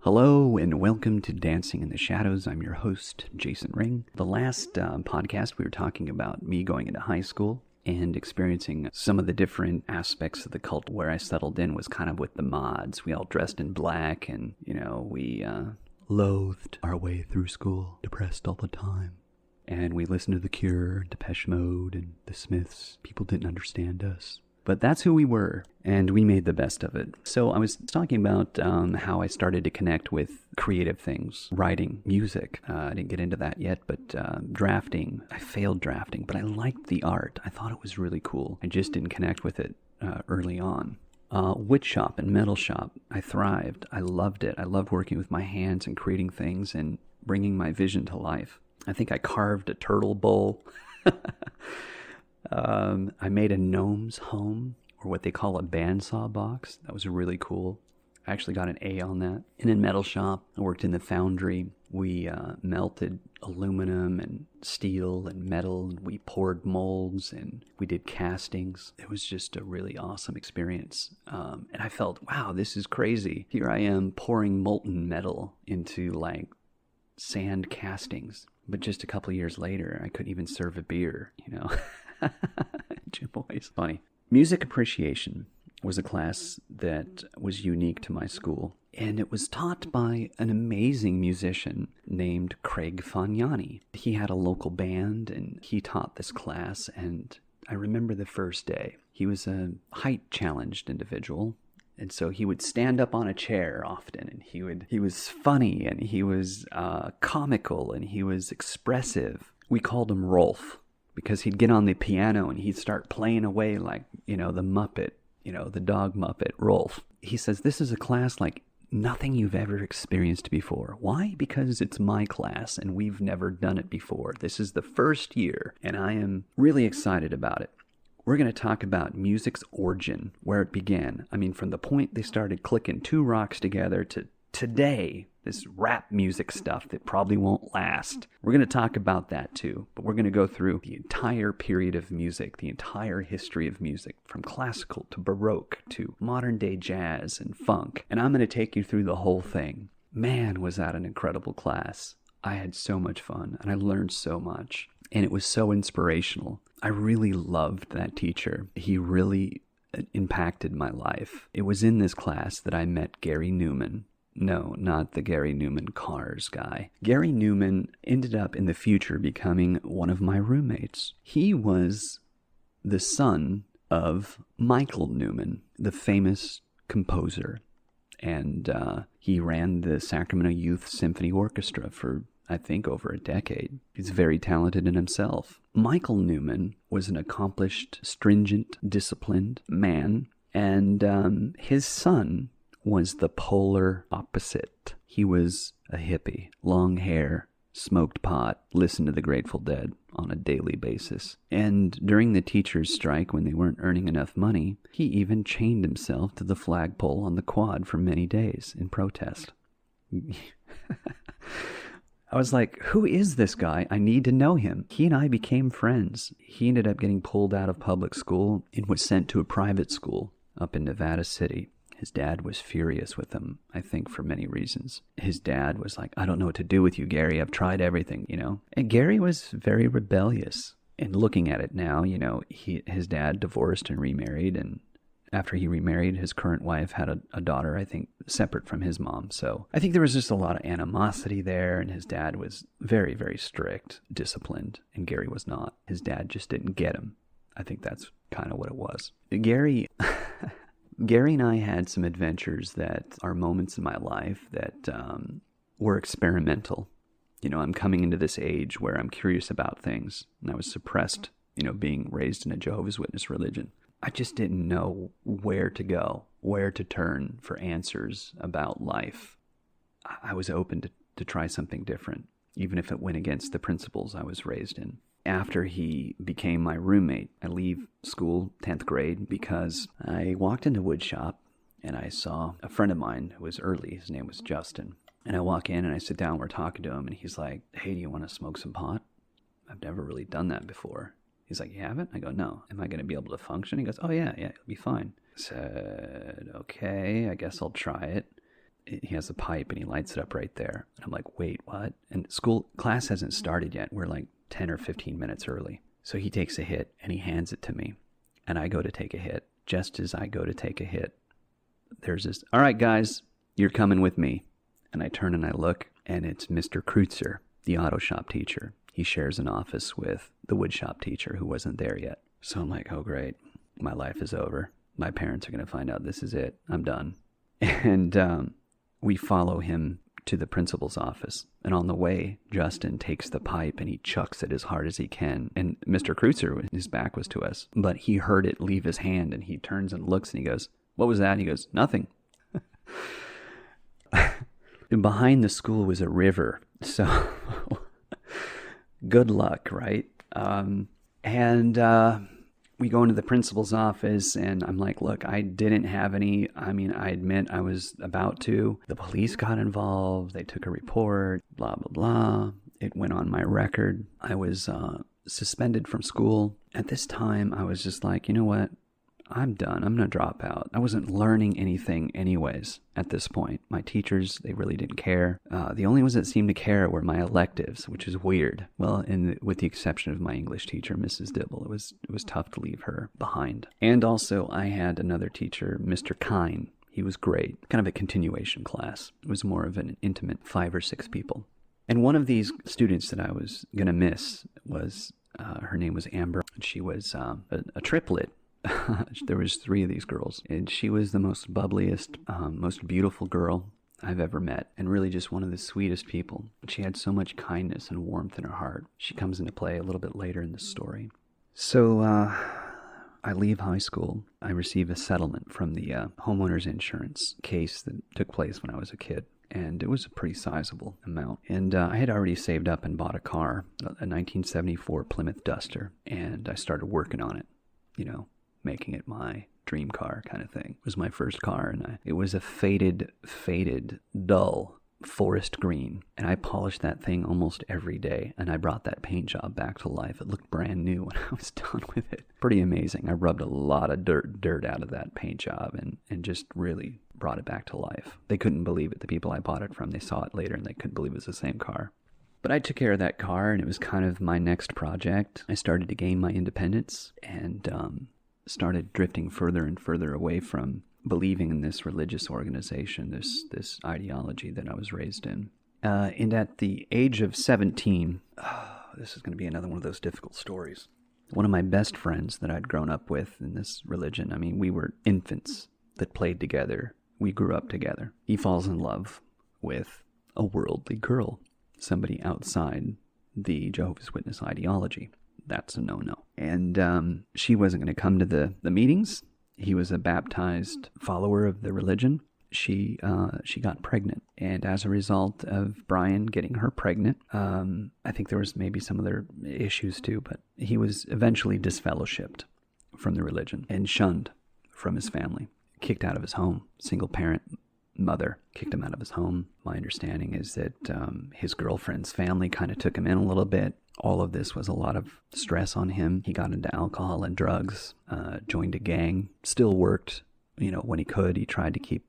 Hello and welcome to Dancing in the Shadows. I'm your host, Jason Ring. The last podcast we were talking about me going into high school and experiencing some of the different aspects of the cult. Where I settled in was kind of with the mods. We all dressed in black and, we loathed our way through school, depressed all the time. And we listened to The Cure, Depeche Mode, and The Smiths. People didn't understand us. But that's who we were, and we made the best of it. So I was talking about how I started to connect with creative things, writing, music. I didn't get into that yet, but drafting. I failed drafting, but I liked the art. I thought it was really cool. I just didn't connect with it early on. Wood shop and metal shop. I thrived. I loved it. I loved working with my hands and creating things and bringing my vision to life. I think I carved a turtle bowl. I made a gnome's home, or what they call a bandsaw box. That was really cool. I actually got an A on that. And in metal shop, I worked in the foundry. We melted aluminum and steel and metal, and we poured molds, and we did castings. It was just a really awesome experience. And I felt, wow, this is crazy. Here I am pouring molten metal into, sand castings. But just a couple of years later, I couldn't even serve a beer, Jim Boy's funny. Music appreciation was a class that was unique to my school, and it was taught by an amazing musician named Craig Fagnani. He had a local band, and he taught this class, and I remember the first day. He was a height-challenged individual, and so he would stand up on a chair often, and he was funny, and he was comical, and he was expressive. We called him Rolf, because he'd get on the piano and he'd start playing away like, the Muppet, the dog Muppet, Rolf. He says, this is a class like nothing you've ever experienced before. Why? Because it's my class and we've never done it before. This is the first year and I am really excited about it. We're going to talk about music's origin, where it began. I mean, from the point they started clicking two rocks together to today, this rap music stuff that probably won't last. We're going to talk about that too, but we're going to go through the entire period of music, the entire history of music, from classical to Baroque to modern day jazz and funk, and I'm going to take you through the whole thing. Man, was that an incredible class. I had so much fun, and I learned so much, and it was so inspirational. I really loved that teacher. He really impacted my life. It was in this class that I met Gary Newman. No, not the Gary Newman Cars guy. Gary Newman ended up in the future becoming one of my roommates. He was the son of Michael Newman, the famous composer. And he ran the Sacramento Youth Symphony Orchestra for, I think, over a decade. He's very talented in himself. Michael Newman was an accomplished, stringent, disciplined man. And his son was the polar opposite. He was a hippie, long hair, smoked pot, listened to the Grateful Dead on a daily basis. And during the teachers' strike, when they weren't earning enough money, he even chained himself to the flagpole on the quad for many days in protest. I was like, who is this guy? I need to know him. He and I became friends. He ended up getting pulled out of public school and was sent to a private school up in Nevada City. His dad was furious with him, I think for many reasons. His dad was like, I don't know what to do with you, Gary. I've tried everything, And Gary was very rebellious. And looking at it now, his dad divorced and remarried. And after he remarried, his current wife had a daughter, I think, separate from his mom. So I think there was just a lot of animosity there. And his dad was very, very strict, disciplined. And Gary was not. His dad just didn't get him. I think that's kind of what it was. Gary and I had some adventures that are moments in my life that were experimental. I'm coming into this age where I'm curious about things, and I was suppressed, being raised in a Jehovah's Witness religion. I just didn't know where to go, where to turn for answers about life. I was open to try something different, even if it went against the principles I was raised in. After he became my roommate, I leave school, 10th grade, because I walked into wood shop and I saw a friend of mine who was early. His name was Justin. And I walk in and I sit down, we're talking to him, and he's like, hey, do you want to smoke some pot? I've never really done that before. He's like, you haven't? I go, no. Am I going to be able to function? He goes, oh, yeah, it'll be fine. I said, okay, I guess I'll try it. he has a pipe and he lights it up right there. And I'm like, wait, what? And class hasn't started yet. We're like 10 or 15 minutes early. So he takes a hit and he hands it to me. And I go to take a hit. Just as I go to take a hit, there's this, all right, guys, you're coming with me. And I turn and I look, and it's Mr. Kreutzer, the auto shop teacher. He shares an office with the wood shop teacher who wasn't there yet. So I'm like, oh, great. My life is over. My parents are going to find out this is it. I'm done. And we follow him to the principal's office. And on the way, Justin takes the pipe and he chucks it as hard as he can. And Mr. Kreutzer, his back was to us, but he heard it leave his hand and he turns and looks and he goes, what was that? And he goes, nothing. And behind the school was a river. So good luck, right? We go into the principal's office and I'm like, look, I didn't have any. I mean, I admit I was about to. The police got involved. They took a report, blah, blah, blah. It went on my record. I was suspended from school. At this time, I was just like, you know what? I'm done. I'm going to drop out. I wasn't learning anything anyways at this point. My teachers, they really didn't care. The only ones that seemed to care were my electives, which is weird. Well, with the exception of my English teacher, Mrs. Dibble. It was tough to leave her behind. And also, I had another teacher, Mr. Kine. He was great. Kind of a continuation class. It was more of an intimate 5 or 6 people. And one of these students that I was going to miss was, her name was Amber. She was a triplet. There was 3 of these girls, and she was the most bubbliest, most beautiful girl I've ever met, and really just one of the sweetest people. She had so much kindness and warmth in her heart. She comes into play a little bit later in the story. So I leave high school. I receive a settlement from the homeowner's insurance case that took place when I was a kid. And it was a pretty sizable amount. And I had already saved up and bought a car, a 1974 Plymouth Duster, and I started working on it, making it my dream car kind of thing. It was my first car, and it was a faded, dull forest green. And I polished that thing almost every day, and I brought that paint job back to life. It looked brand new when I was done with it. Pretty amazing. I rubbed a lot of dirt out of that paint job and just really brought it back to life. They couldn't believe it. The people I bought it from, they saw it later, and they couldn't believe it was the same car. But I took care of that car, and it was kind of my next project. I started to gain my independence, and started drifting further and further away from believing in this religious organization, this ideology that I was raised in. And at the age of 17, this is going to be another one of those difficult stories. One of my best friends that I'd grown up with in this religion, I mean, we were infants that played together. We grew up together. He falls in love with a worldly girl, somebody outside the Jehovah's Witness ideology. That's a no-no. And she wasn't going to come to the meetings. He was a baptized follower of the religion. She got pregnant. And as a result of Brian getting her pregnant, I think there was maybe some other issues too, but he was eventually disfellowshipped from the religion and shunned from his family, kicked out of his home. Single parent mother kicked him out of his home. My understanding is that his girlfriend's family kind of took him in a little bit. All of this was a lot of stress on him. He got into alcohol and drugs, joined a gang, still worked, when he could. He tried to keep,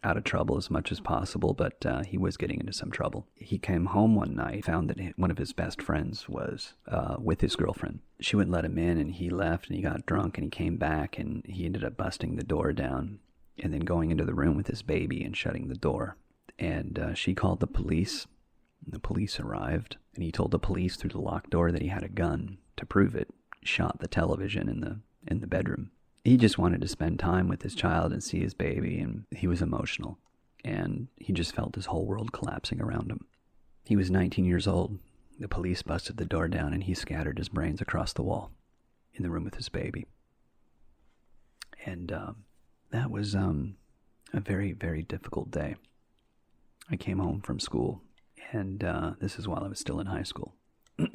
out of trouble as much as possible, but he was getting into some trouble. He came home one night, found that one of his best friends was with his girlfriend. She wouldn't let him in, and he left, and he got drunk, and he came back, and he ended up busting the door down and then going into the room with his baby and shutting the door. And she called the police. The police arrived, and he told the police through the locked door that he had a gun. To prove it, shot the television in the bedroom. He just wanted to spend time with his child and see his baby, and he was emotional. And he just felt his whole world collapsing around him. He was 19 years old. The police busted the door down, and he scattered his brains across the wall in the room with his baby. And that was a very, very difficult day. I came home from school. And this is while I was still in high school. But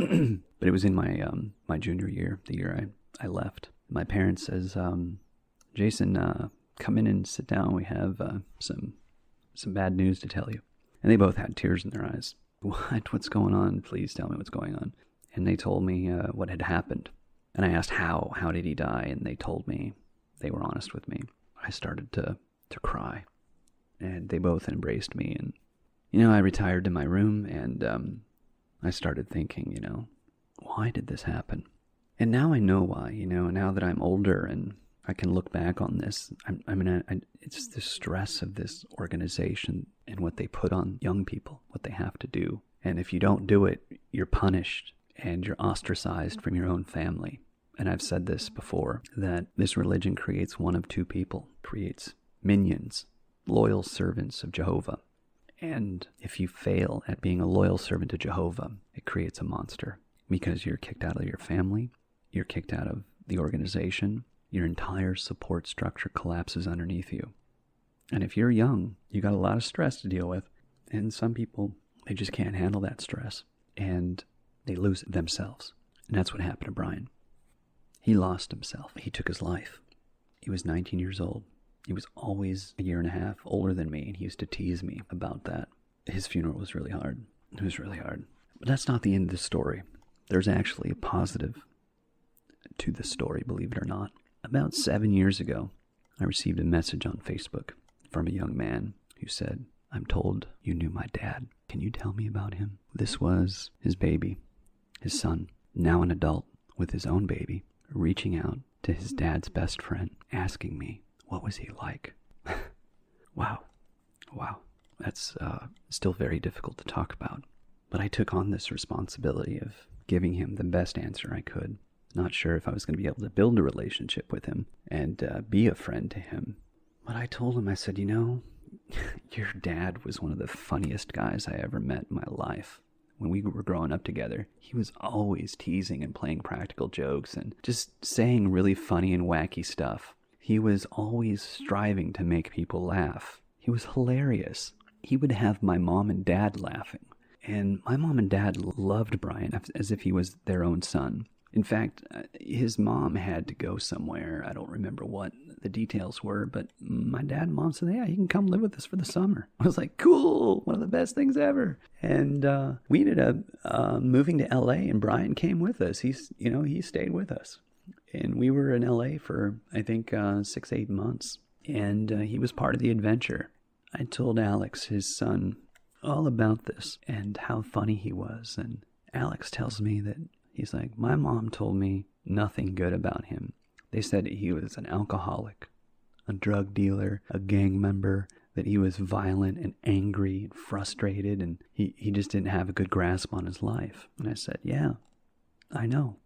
it was in my junior year, the year I left. My parents says, Jason, come in and sit down. We have some bad news to tell you. And they both had tears in their eyes. What's going on? Please tell me what's going on. And they told me what had happened. And I asked how did he die? And they told me, they were honest with me. I started to cry. and they both embraced me. And, I retired to my room, and I started thinking, why did this happen? And now I know why, now that I'm older and I can look back on this. It's the stress of this organization and what they put on young people, what they have to do. And if you don't do it, you're punished and you're ostracized from your own family. And I've said this before, that this religion creates one of two people, creates minions, loyal servants of Jehovah. And if you fail at being a loyal servant to Jehovah, it creates a monster, because you're kicked out of your family, you're kicked out of the organization, your entire support structure collapses underneath you. And if you're young, you got a lot of stress to deal with. And some people, they just can't handle that stress, and they lose themselves. And that's what happened to Brian. He lost himself. He took his life. He was 19 years old. He was always a year and a half older than me, and he used to tease me about that. His funeral was really hard. It was really hard. But that's not the end of the story. There's actually a positive to the story, believe it or not. About 7 years ago, I received a message on Facebook from a young man who said, "I'm told you knew my dad. Can you tell me about him?" This was his baby, his son, now an adult with his own baby, reaching out to his dad's best friend, asking me, what was he like? Wow. That's still very difficult to talk about. But I took on this responsibility of giving him the best answer I could. Not sure if I was going to be able to build a relationship with him and be a friend to him. But I told him, I said, your dad was one of the funniest guys I ever met in my life. When we were growing up together, he was always teasing and playing practical jokes and just saying really funny and wacky stuff. He was always striving to make people laugh. He was hilarious. He would have my mom and dad laughing. And my mom and dad loved Brian as if he was their own son. In fact, his mom had to go somewhere. I don't remember what the details were, but my dad and mom said, yeah, he can come live with us for the summer. I was like, cool, one of the best things ever. And we ended up moving to LA, and Brian came with us. He stayed with us. And we were in LA for, I think, 6-8 months. And he was part of the adventure. I told Alex, his son, all about this and how funny he was. And Alex tells me that he's like, my mom told me nothing good about him. They said he was an alcoholic, a drug dealer, a gang member, that he was violent and angry and frustrated, and he just didn't have a good grasp on his life. And I said, yeah, I know.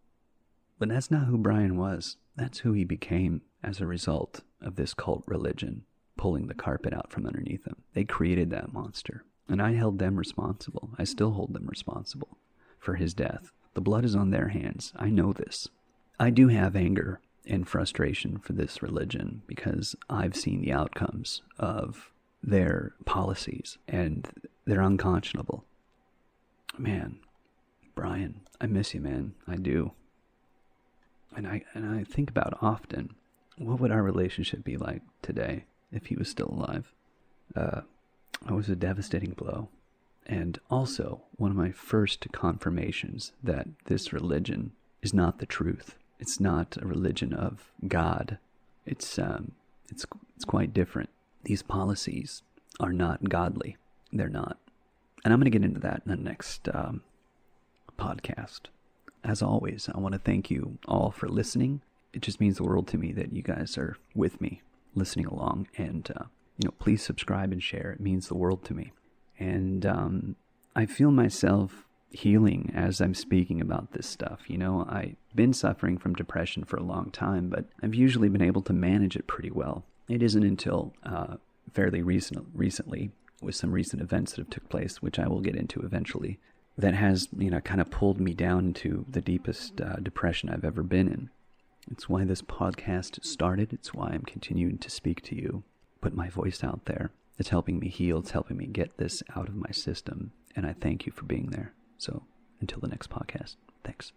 But that's not who Brian was. That's who he became as a result of this cult religion pulling the carpet out from underneath him. They created that monster, and I held them responsible. I still hold them responsible for his death. The blood is on their hands. I know this. I do have anger and frustration for this religion because I've seen the outcomes of their policies, and they're unconscionable. Man, Brian, I miss you, man. I do. And I think about often, what would our relationship be like today if he was still alive? It was a devastating blow. And also, one of my first confirmations that this religion is not the truth. It's not a religion of God. It's quite different. These policies are not godly. They're not. And I'm going to get into that in the next podcast. As always, I want to thank you all for listening. It just means the world to me that you guys are with me, listening along. And, please subscribe and share. It means the world to me. And I feel myself healing as I'm speaking about this stuff. I've been suffering from depression for a long time, but I've usually been able to manage it pretty well. It isn't until fairly recently, with some recent events that have took place, which I will get into eventually, that has, kind of pulled me down into the deepest depression I've ever been in. It's why this podcast started. It's why I'm continuing to speak to you, put my voice out there. It's helping me heal. It's helping me get this out of my system. And I thank you for being there. So until the next podcast, thanks.